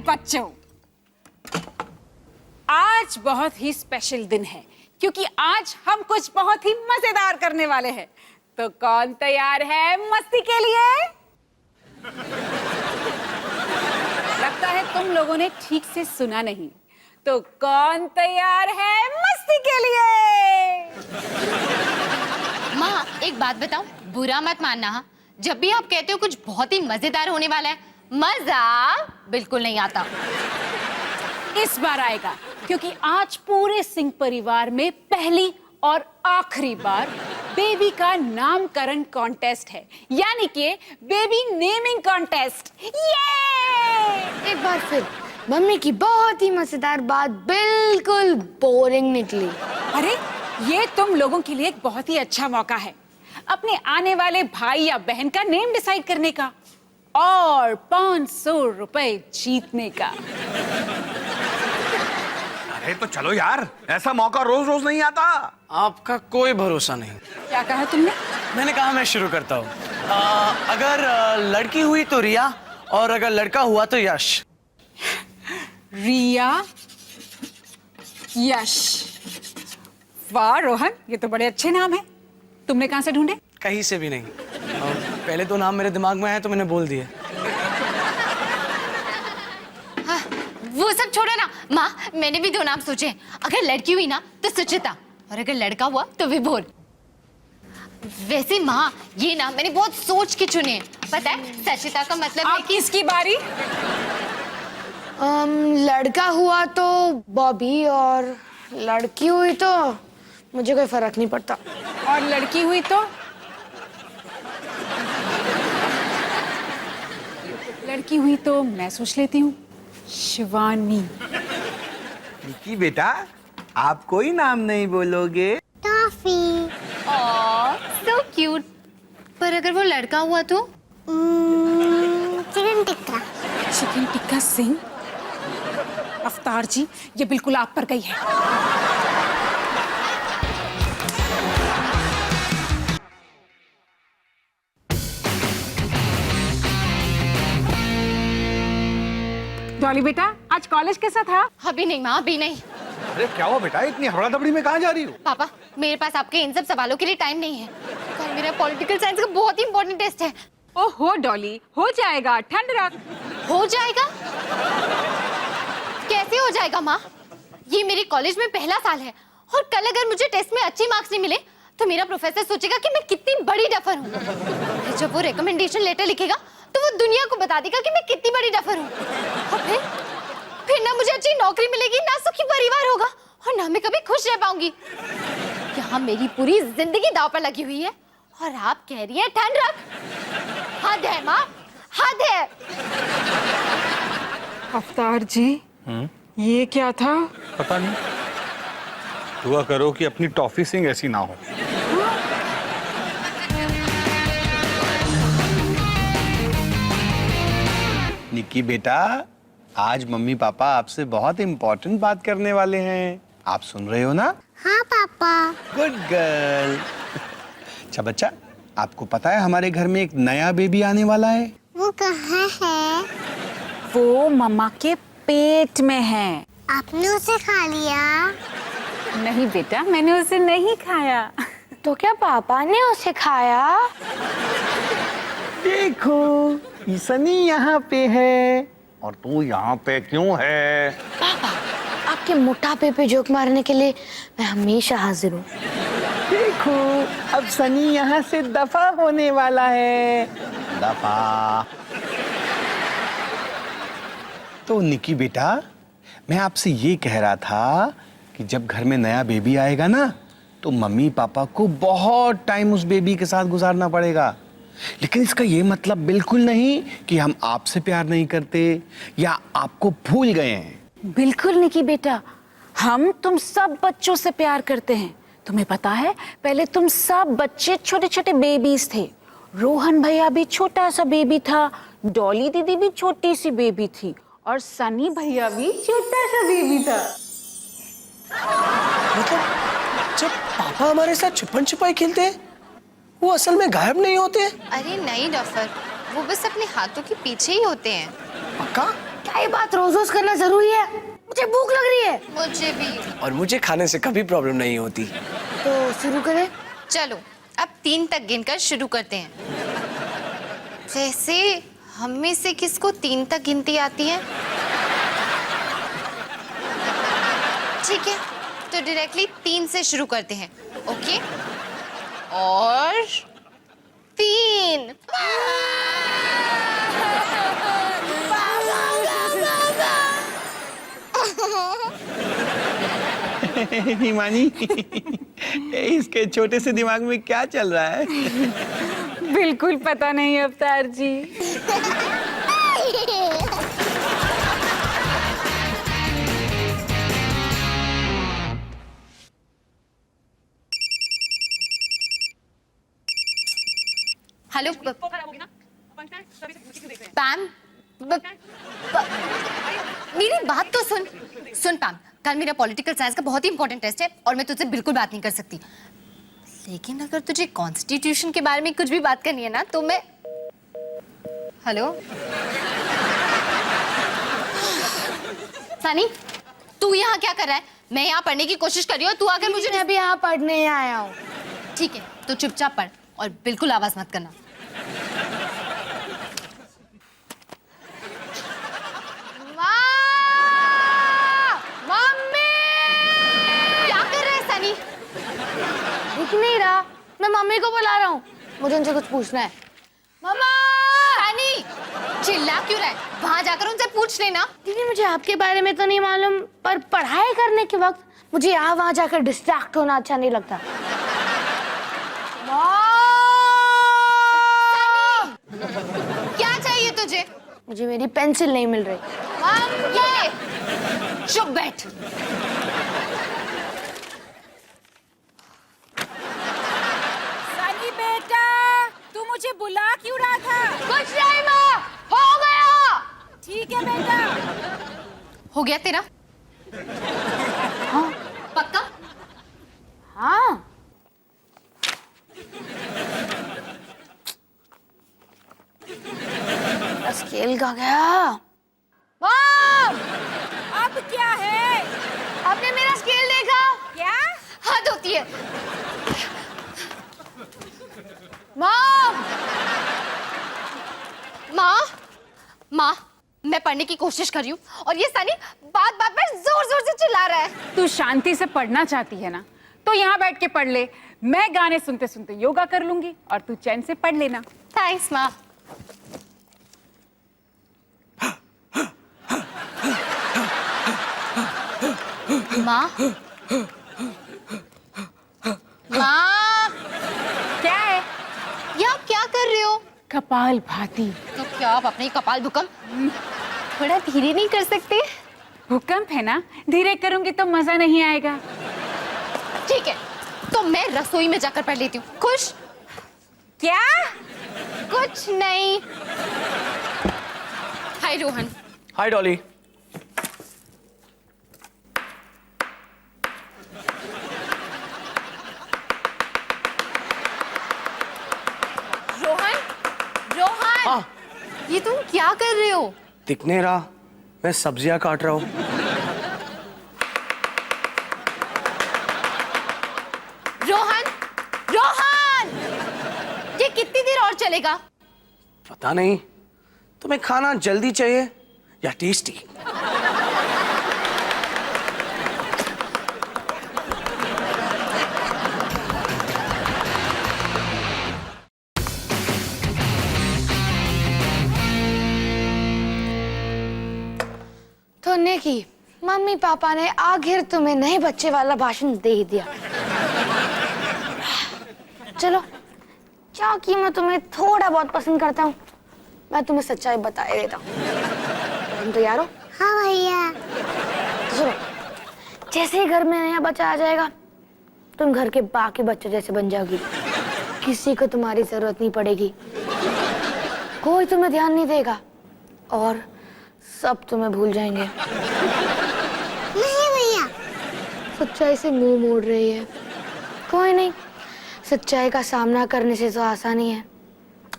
बच्चों, आज बहुत ही स्पेशल दिन है क्योंकि आज हम कुछ बहुत ही मजेदार करने वाले हैं। तो कौन तैयार है मस्ती के लिए? लगता है तुम लोगों ने ठीक से सुना नहीं। तो कौन तैयार है मस्ती के लिए? माँ, एक बात बताऊं, बुरा मत मानना। हाँ, जब भी आप कहते हो कुछ बहुत ही मजेदार होने वाला है, मजा बिल्कुल नहीं आता। इस बार आएगा क्योंकि आज पूरे सिंह परिवार में पहली और आखिरी बार बेबी का नामकरण कॉन्टेस्ट है, यानी कि बेबी नेमिंग कॉन्टेस्ट। ये एक बार फिर मम्मी की बहुत ही मजेदार बात बिल्कुल बोरिंग निकली। अरे, ये तुम लोगों के लिए एक बहुत ही अच्छा मौका है अपने आने वाले भाई या बहन का नेम डिसाइड करने का और 500 रुपए जीतने का। अरे तो चलो यार, ऐसा मौका रोज रोज नहीं आता। आपका कोई भरोसा नहीं। क्या कहा तुमने? मैंने कहा मैं शुरू करता हूँ। अगर लड़की हुई तो रिया और अगर लड़का हुआ तो यश। रिया, यश। वाह रोहन, ये तो बड़े अच्छे नाम हैं। तुमने कहां से ढूंढे? कहीं से भी नहीं। पहले तो नाम मेरे दिमाग में आया तो मैंने बोल दिया। हाँ, वो सब छोड़ो ना माँ, मैंने भी 2 नाम सोचे। अगर लड़की हुई ना तो सुचिता, और अगर लड़का हुआ तो विभोर। वैसे माँ, ये नाम मैंने बहुत सोच के चुने हैं। पता है सचिता का मतलब है अब किसकी बारी? लड़का हुआ तो बॉबी और लड़की हुई तो मुझे कोई फर्क नहीं पड़ता। और लड़की हुई तो? लड़की हुई तो मैं सोच लेती हूँ, शिवानी। निकी बेटा, आप कोई नाम नहीं बोलोगे? टॉफी। So cute. पर अगर वो लड़का हुआ तो? चिकन टिक्का। चिकन टिक्का सिंह? अवतार जी, ये बिल्कुल आप पर गई है। डॉली बेटा, आज कॉलेज कैसा था? अभी नहीं माँ, अभी नहीं। अरे क्या हुआ बेटा, इतनी हबड़ा दबड़ी में कहाँ जा रही हो? पापा, मेरे पास आपके इन सब सवालों के लिए टाइम नहीं है। कल मेरा पॉलिटिकल साइंस का बहुत ही इंपॉर्टेंट टेस्ट है। ओहो डॉली, हो जाएगा, ठंड रख। हो जाएगा? कैसे हो जाएगा माँ? ये मेरे कॉलेज में पहला साल है और कल अगर मुझे टेस्ट में अच्छे मार्क्स नहीं मिले तो मेरा प्रोफेसर सोचेगा कि मैं कितनी बड़ी डफर हूँ। जब वो रिकमेंडेशन लेटर लिखेगा तो वो दुनिया को बता देगा कि मैं कितनी बड़ी डफर हूँ। और फिर ना मुझे अच्छी नौकरी मिलेगी, ना सुखी परिवार होगा और ना मैं कभी खुश रह पाऊंगी। यहाँ मेरी पूरी जिंदगी दांव पर लगी हुई है और आप कह रही हैं ठंड रख। हद है माँ, हद है। अवतार जी, ये क्या था? पता नहीं। दुआ करो कि अपनी टॉफी सिंह ऐसी ना हो। निकी बेटा, आज मम्मी पापा आपसे बहुत इम्पोर्टेंट बात करने वाले हैं। आप सुन रहे हो ना? हाँ पापा। Good girl. अच्छा बच्चा, आपको पता है हमारे घर में एक नया बेबी आने वाला है? वो कहाँ है? वो मम्मा के पेट में है। आपने उसे खा लिया? नहीं बेटा, मैंने उसे नहीं खाया। तो क्या पापा ने उसे खाया? देखो, ईसनी यहाँ पे है और तू यहाँ पे क्यों है? पापा, आपके मोटापे पे जोक मारने के लिए मैं हमेशा हाजिर हूँ। देखो, अब सनी यहाँ से दफा होने वाला है। दफा। तो निकी बेटा, मैं आपसे ये कह रहा था कि जब घर में नया बेबी आएगा ना तो मम्मी पापा को बहुत टाइम उस बेबी के साथ गुजारना पड़ेगा। लेकिन इसका ये मतलब बिल्कुल नहीं कि हम आपसे प्यार नहीं करते या आपको भूल गए हैं। बिल्कुल निकी बेटा, हम तुम सब बच्चों से प्यार करते हैं। तुम्हें पता है, पहले तुम सब बच्चे छोटे छोटे बेबीज थे। रोहन भैया भी छोटा सा बेबी था, डॉली दीदी भी छोटी सी बेबी थी और सनी भैया भी छोटा सा बेबी था। मतलब जब पापा हमारे साथ छुपन छुपाई खेलते हैं, वो असल में गायब नहीं होते? अरे नहीं डॉक्टर, वो बस अपने हाथों के पीछे ही होते हैं। पक्का? क्या ये बात रोज रोज करना जरूरी है? मुझे भूख लग रही है। मुझे भी। और मुझे खाने से कभी प्रॉब्लम नहीं होती। तो शुरू करें? चलो अब 3 तक गिनकर शुरू करते हैं। वैसे हम में से किसको 3 तक गिनती आती है? ठीक है, तो डायरेक्टली 3 से शुरू करते हैं। ओके, और 3। हिमानी, इसके छोटे से दिमाग में क्या चल रहा है? बिल्कुल पता नहीं अवतार जी। हेलो पैम, मेरी बात तो सुन पैम, कल मेरा पॉलिटिकल साइंस का बहुत ही इंपॉर्टेंट टेस्ट है और मैं तुझसे बिल्कुल बात नहीं कर सकती। लेकिन अगर तुझे कॉन्स्टिट्यूशन के बारे में कुछ भी बात करनी है ना तो मैं। हेलो सनी, तू यहाँ क्या कर रहा है? मैं यहाँ पढ़ने की कोशिश कर रही हूँ, तू आकर मुझे। मैं अभी यहाँ पढ़ने आया हूँ। ठीक है, तो चुपचाप पढ़ और बिल्कुल आवाज मत करना। मम्मी! क्या कर रहा है सनी? दिख नहीं रहा, मैं मम्मी को बुला रहा हूँ। मुझे उनसे कुछ पूछना है। मम्मा! सनी, चिल्ला क्यों रहा है? वहां जाकर उनसे पूछ लेना। दीदी मुझे आपके बारे में तो नहीं मालूम, पर पढ़ाई करने के वक्त मुझे यहाँ वहाँ जाकर डिस्ट्रैक्ट होना अच्छा नहीं लगता। क्या चाहिए तुझे? मुझे मेरी पेंसिल नहीं मिल रही। ये चुप बैठ। सनी बेटा, तू मुझे बुला क्यों रहा था? कुछ नहीं माँ, हो गया। ठीक है बेटा। हो गया तेरा? हाँ पक्का? हाँ। स्केल का गया। मॉम! अब क्या है? आपने मेरा स्केल देखा? क्या? हद होती है। मॉम! माँ, मैं पढ़ने की कोशिश कर रही हूँ और ये सनी बात बात में जोर जोर से चिल्ला रहा है। तू शांति से पढ़ना चाहती है ना, तो यहाँ बैठ के पढ़ ले। मैं गाने सुनते सुनते योगा कर लूंगी और तू चैन से पढ़ लेना। थैंक्स माँ। माँ, माँ, क्या है? ये आप क्या कर रहे हो? कपाल भाती। तो क्या आप अपने कपाल भूकंप थोड़ा धीरे नहीं कर सकते? भूकंप है ना, धीरे करूंगी तो मजा नहीं आएगा। ठीक है, तो मैं रसोई में जाकर पढ़ लेती हूँ। खुश? क्या? कुछ नहीं। हाय रोहन। हाय डॉली। रोहन, रोहन, हाँ। ये तुम क्या कर रहे हो? दिख नहीं रहा, मैं सब्जियां काट रहा हूँ। रोहन, रोहन, ये कितनी देर और चलेगा? पता नहीं, तुम्हें खाना जल्दी चाहिए या टेस्टी? तो नेकी, मम्मी पापा ने आखिर तुम्हें नए बच्चे वाला भाषण दे ही दिया। चलो, क्योंकि मैं तुम्हें थोड़ा बहुत पसंद करता हूँ, मैं तुम्हें सच्चाई बता ही देता हूँ। तुम तैयार हो? हाँ भैया। तो सुनो, जैसे ही घर में नया बच्चा आ जाएगा, तुम घर के बाकी बच्चों जैसे बन जाओगी। किसी को तुम्हारी जरूरत नहीं पड़ेगी, कोई तुम्हें ध्यान नहीं देगा और सब तुम्हें भूल जाएंगे। नहीं भैया। सच्चाई से मुंह मोड़ रही है। कोई नहीं, सच्चाई का सामना करने से तो आसानी है।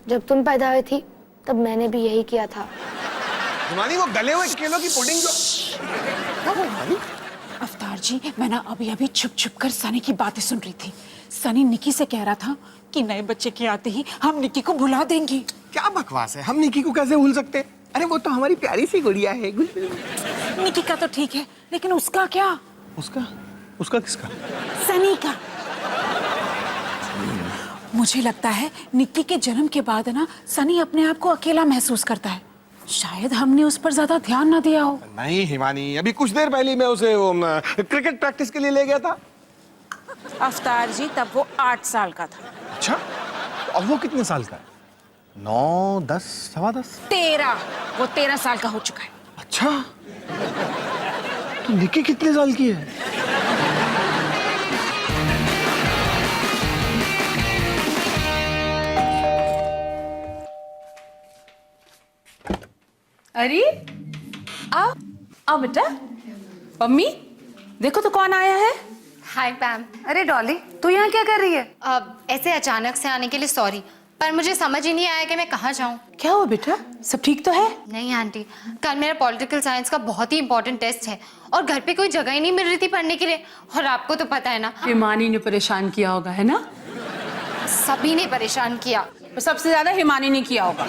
जब तुम पैदा हुई थी तब मैंने भी यही किया था। हिमानी वो गले हुए केलों की पुडिंग जो अवतार जी, मैं ना अभी अभी छुप छुप कर सनी की बातें सुन रही थी। सनी निकी से कह रहा था कि नए बच्चे के आते ही हम निकी को भुला देंगे। क्या बकवास है, हम निकी को कैसे भूल सकते? अरे वो तो हमारी प्यारी सी गुड़िया है। निकी का तो ठीक है, लेकिन उसका क्या? उसका उसका किसका? सनी का। मुझे लगता है निक्की के जन्म के बाद ना सनी अपने आप को अकेला महसूस करता है। शायद हमने उस पर ज्यादा ध्यान ना दिया हो। नहीं हिमानी, अभी कुछ देर पहले मैं उसे क्रिकेट प्रैक्टिस के लिए ले गया था। अवतार जी, तब वो 8 साल का था। अच्छा, तो अब वो कितने साल का है? 9, 10, सवा 10? 13। वो 13 साल का हो चुका है। अच्छा, तो निक्की कितने साल की है? अरे आओ आओ बेटा। मम्मी देखो तो कौन आया है। हाय पैम। अरे डॉली, तू यहाँ क्या कर रही है? ऐसे अचानक से आने के लिए सॉरी, पर मुझे समझ ही नहीं आया कि मैं कहाँ जाऊँ। क्या हुआ बेटा, सब ठीक तो है? नहीं आंटी, कल मेरा पॉलिटिकल साइंस का बहुत ही इंपॉर्टेंट टेस्ट है और घर पे कोई जगह ही नहीं मिल रही थी पढ़ने के लिए। और आपको तो पता है ना, हिमानी ने परेशान किया होगा, है ना? सभी ने परेशान किया। तो सबसे ज्यादा हिमानी ने किया होगा।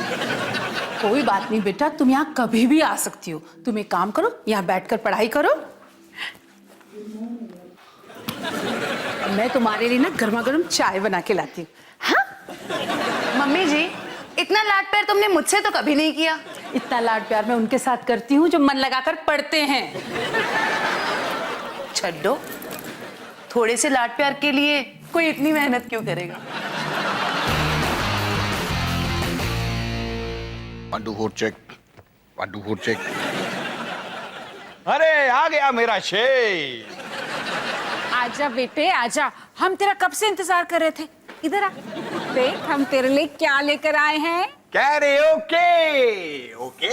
कोई बात नहीं बेटा, तुम यहाँ कभी भी आ सकती हो। तुम एक काम करो, यहाँ बैठकर पढ़ाई करो। मैं तुम्हारे लिए ना गर्मा गर्म चाय बना के लाती हूँ। हाँ मम्मी जी, इतना लाड प्यार तुमने मुझसे तो कभी नहीं किया। इतना लाड प्यार मैं उनके साथ करती हूँ जो मन लगाकर पढ़ते हैं। छड्डो, थोड़े से लाड प्यार के लिए कोई इतनी मेहनत क्यों करेगा? 1 2 4 चेक, 1 2 4 चेक। अरे आ गया मेरा शेर। आजा बेटे आजा, हम तेरा कब से इंतजार कर रहे थे। इधर आ, देख हम तेरे लिए क्या लेकर आए हैं। कह रहे ओके ओके?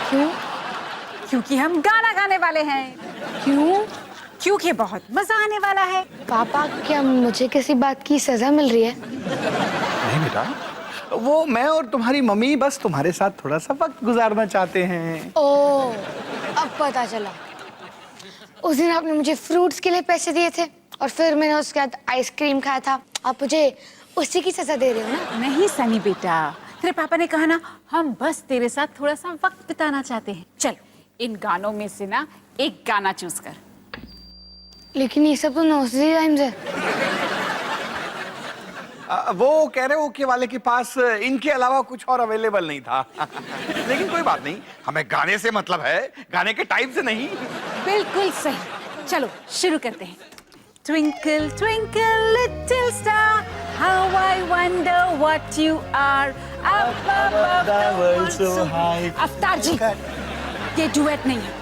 क्यों? क्योंकि हम गाना गाने वाले हैं। क्यों? क्योंकि बहुत मजा आने वाला है। पापा, क्या मुझे किसी बात की सजा मिल रही है? नहीं बेटा, वो मैं और तुम्हारी मम्मी बस तुम्हारे साथ थोड़ा सा वक्त गुजारना चाहते हैं। ओह, अब पता चला। उस दिन आपने मुझे फ्रूट्स के लिए पैसे दिए थे और फिर मैंने उसके बाद आइसक्रीम खाया था। आप मुझे उसी की सजा दे रहे हो ना? नहीं सनी बेटा, तेरे पापा ने कहा ना, हम बस तेरे साथ थोड़ा सा वक्त बिताना चाहते हैं। चल, इन गानों में से ना एक गाना चूज कर। लेकिन ये सब तो नर्सरी राइम्स है। वो कह रहे ओके वाले के पास इनके अलावा कुछ और अवेलेबल नहीं था। लेकिन कोई बात नहीं, हमें गाने से मतलब है, गाने के टाइप से नहीं। बिल्कुल सही। चलो शुरू करते हैं। Twinkle twinkle little star, how I wonder what you are, up above the world so high. अवतार जी, ये डुएट नहीं है।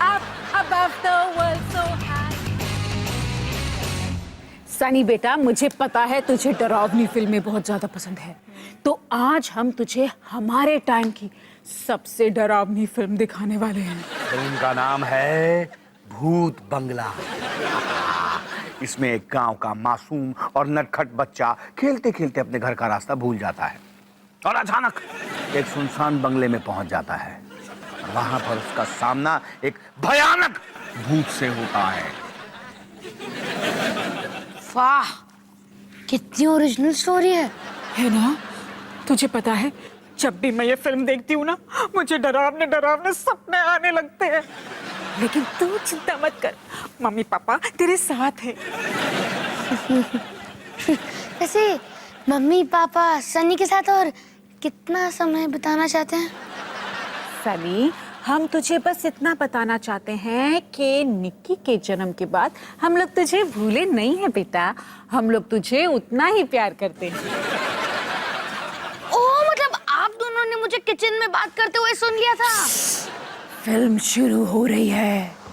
Up above the world so high. Sunny बेटा, मुझे पता है तुझे डरावनी फिल्में बहुत ज्यादा पसंद है, तो आज हम तुझे हमारे टाइम की सबसे डरावनी फिल्म दिखाने वाले हैं। फिल्म का नाम है भूत बंगला। इसमें एक गांव का मासूम और नटखट बच्चा खेलते खेलते अपने घर का रास्ता भूल जाता है और अचानक एक सुनसान बंगले में पहुंच जाता है। वहां पर उसका सामना एक भयानक भूत से होता है। वाह, कितनी ओरिजिनल स्टोरी है ना? तुझे पता है, जब भी मैं ये फिल्म देखती हूँ ना, मुझे डरावने डरावने सपने आने लगते हैं। लेकिन तू चिंता मत कर, मम्मी पापा तेरे साथ है। वैसे मम्मी पापा सनी के साथ और कितना समय बिताना चाहते हैं? सनी, हम तुझे बस इतना बताना चाहते हैं कि निक्की के जन्म के बाद हम लोग तुझे भूले नहीं है बेटा। हम लोग तुझे उतना ही प्यार करते हैं। ओह, मतलब आप दोनों ने मुझे किचन में बात करते हुए सुन लिया था? फिल्म शुरू हो रही है।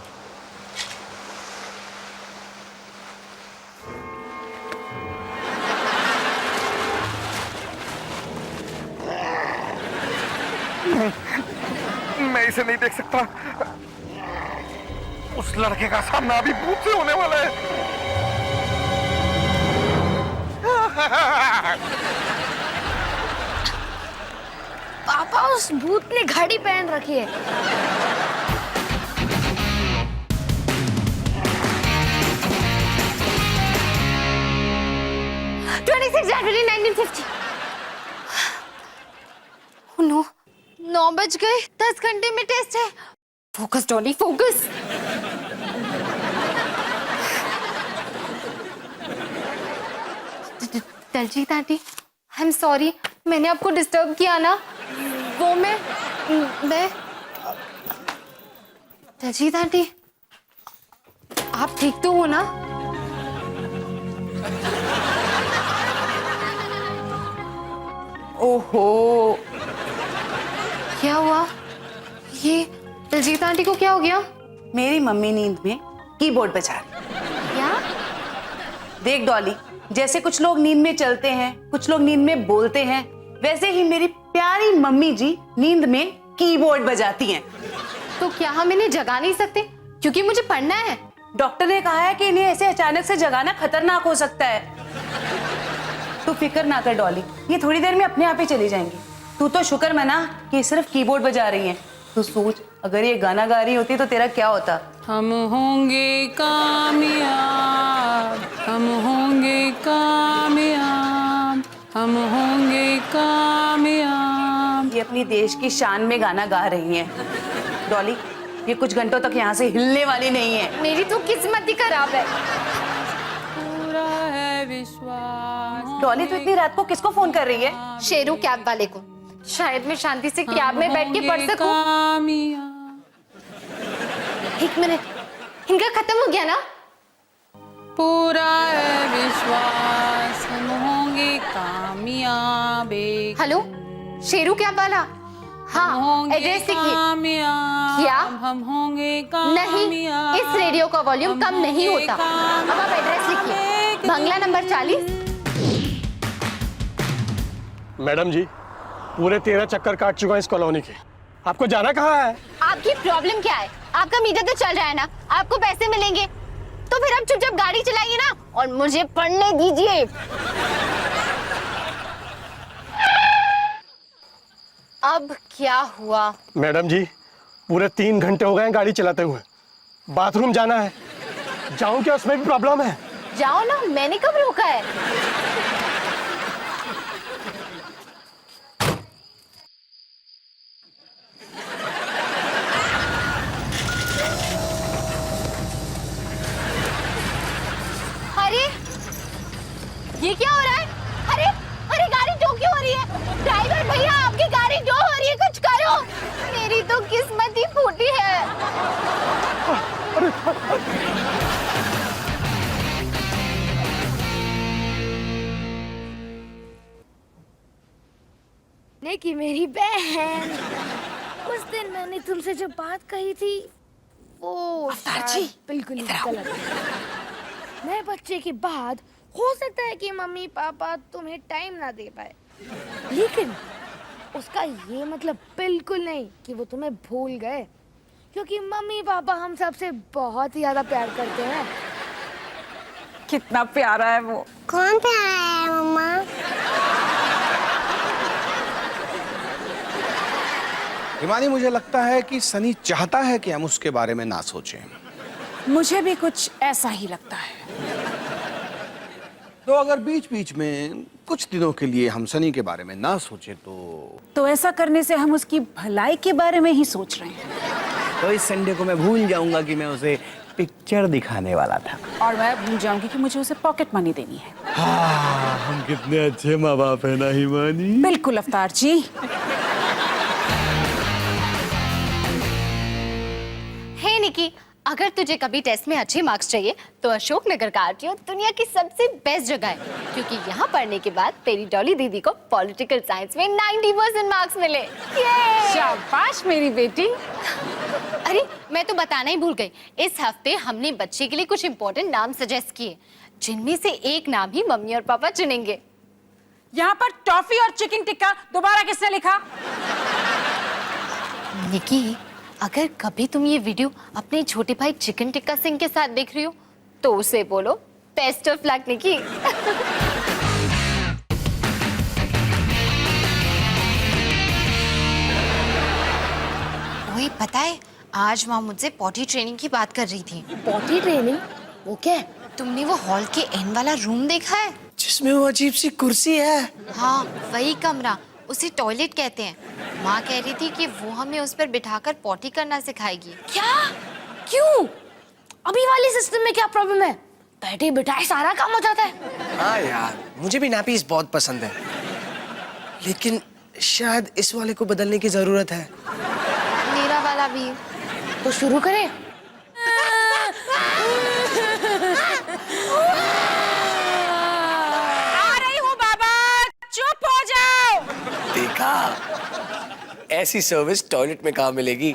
मैं इसे नहीं देख सकता। उस लड़के का सामना अभी भूत से होने वाला है। और उस भूत ने घड़ी पहन रखी है। जनवरी 1950। Oh no, 9 बज गए, 10 घंटे में टेस्ट है। Focus Dolly, focus. Daljeet aunty, I am sorry, मैंने आपको डिस्टर्ब किया ना। वो मैं दलजीत आंटी, आप ठीक तो हो ना? ओहो, क्या हुआ? ये दलजीत आंटी को क्या हो गया? मेरी मम्मी नींद में कीबोर्ड बजा रही। क्या? देख डॉली, जैसे कुछ लोग नींद में चलते हैं, कुछ लोग नींद में बोलते हैं, वैसे ही मेरी प्यारी मम्मी जी नींद में कीबोर्ड बजाती हैं। तो क्या हम इन्हें जगा नहीं सकते? क्योंकि मुझे पढ़ना है। डॉक्टर ने कहा है कि इन्हें ऐसे अचानक से जगाना खतरनाक हो सकता है। तू फिक्र ना कर डॉली, ये थोड़ी देर में अपने आप ही चली जाएंगी। तू तो शुक्र मना कि सिर्फ कीबोर्ड बजा रही हैं। तू सोच, अगर ये गाना गा रही होती तो तेरा क्या होता? हम होंगे कामयाब, हम होंगे कामयाब, हम होंगे कामयाब। ये अपनी देश की शान में गाना गा रही हैं। डॉली, ये कुछ घंटों तक यहाँ से हिलने वाली नहीं है। मेरी तो किस्मत ही खराब है। पूरा है विश्वास। डॉली, तू इतनी रात को किसको फोन कर रही है? शेरू कैब वाले को। शायद मैं शांति से कैब में बैठ के पढ़ सकूं। कामयाब। 1 मिनट, इनका खत्म हो गया ना? पूरा है विश्वास, हम होंगे कामयाब। हेलो, शेरू कैब वाला। हाँ, एड्रेस लिखिए। कामयाब, क्या? हम होंगे कामयाब। नहीं, इस रेडियो का वॉल्यूम कम नहीं होता। अब आप एड्रेस लिखिए, बंगला नंबर 40। मैडम जी, पूरे 13 चक्कर काट चुका इस कॉलोनी के। आपको जाना कहाँ है? आपकी प्रॉब्लम क्या है? आपका मीटर तो चल रहा है ना, आपको पैसे मिलेंगे। तो फिर आप चुपचाप गाड़ी चलाइए ना और मुझे पढ़ने दीजिए। अब क्या हुआ? मैडम जी, पूरे 3 घंटे हो गए हैं गाड़ी चलाते हुए। बाथरूम जाना है, जाऊं क्या? उसमें भी प्रॉब्लम है। जाओ ना, मैंने कब रोका है? अरे, ये क्या हो रहा है? अरे, अरे गाड़ी टो क्यों हो रही है? ड्राइवर भैया, आपकी गाड़ी टो हो रही है, कुछ करो। मेरी तो किस्मत ही फूटी है। ने की मेरी बहन, उस दिन मैंने तुमसे जो बात कही थी वो शायद बिल्कुल ही गलत है। नए बच्चे के बाद हो सकता है कि मम्मी पापा तुम्हें टाइम ना दे पाए, लेकिन उसका ये मतलब बिल्कुल नहीं कि वो तुम्हें भूल गए, क्योंकि मम्मी पापा हम सबसे बहुत ही ज्यादा प्यार करते हैं। कितना प्यारा है वो। कौन प्यारा है मम्मा? हिमानी, मुझे लगता है कि सनी चाहता है कि हम उसके बारे में ना सोचें। मुझे भी कुछ ऐसा ही लगता है। तो अगर बीच बीच में कुछ दिनों के लिए हम सनी के बारे में ना सोचें तो ऐसा करने से हम उसकी भलाई के बारे में ही सोच रहे हैं। तो इस संडे को मैं भूल जाऊंगा कि मैं उसे पिक्चर दिखाने वाला था। और मैं भूल जाऊंगी कि मुझे उसे पॉकेट मनी देनी है। हाँ, हम कितने अच्छे माँ बाप है ना हिमानी। बिल्कुल अवतार जी। हे निकी, अगर तुझे कभी टेस्ट में अच्छे मार्क्स चाहिए तो अशोकनगर का आरटीओ दुनिया की सबसे बेस्ट जगह है, क्योंकि यहाँ पढ़ने के बाद तेरी डॉली दीदी को पॉलिटिकल साइंस में 90% मार्क्स मिले। ये! शाबाश मेरी बेटी। अरे, मैं तो बताना ही भूल गई, इस हफ्ते हमने बच्चे के लिए कुछ इम्पोर्टेंट नाम सजेस्ट किए, जिनमें से एक नाम ही मम्मी और पापा चुनेंगे। यहाँ पर टॉफी और चिकन टिक्का दोबारा किसने लिखा? निकी, अगर कभी तुम ये वीडियो अपने छोटे भाई चिकन टिक्का सिंह के साथ देख रही हो तो उसे बोलो बेस्ट ऑफ लक निकी। पता है आज माँ मुझसे पॉटी ट्रेनिंग की बात कर रही थी। Potty training? वो क्या है? तुमने वो हॉल के एंड वाला रूम देखा है? जिसमें वो अजीब सी कुर्सी है। हाँ वही कमरा, उसे टॉयलेट कहते हैं। माँ कह रही थी कि वो हमें उस पर बिठाकर पॉटी करना सिखाएगी। क्या? क्यों? अभी वाले सिस्टम में क्या प्रॉब्लम है? बैठे बिठाए सारा काम हो जाता है। हाँ यार, मुझे भी नैपीज बहुत पसंद है, लेकिन शायद इस वाले को बदलने की जरूरत है। मेरा वाला भी। तो शुरू करें। आ रही हूँ बाबा, चुप हो जाओ। देखा, ऐसी सर्विस टॉयलेट में कहाँ मिलेगी।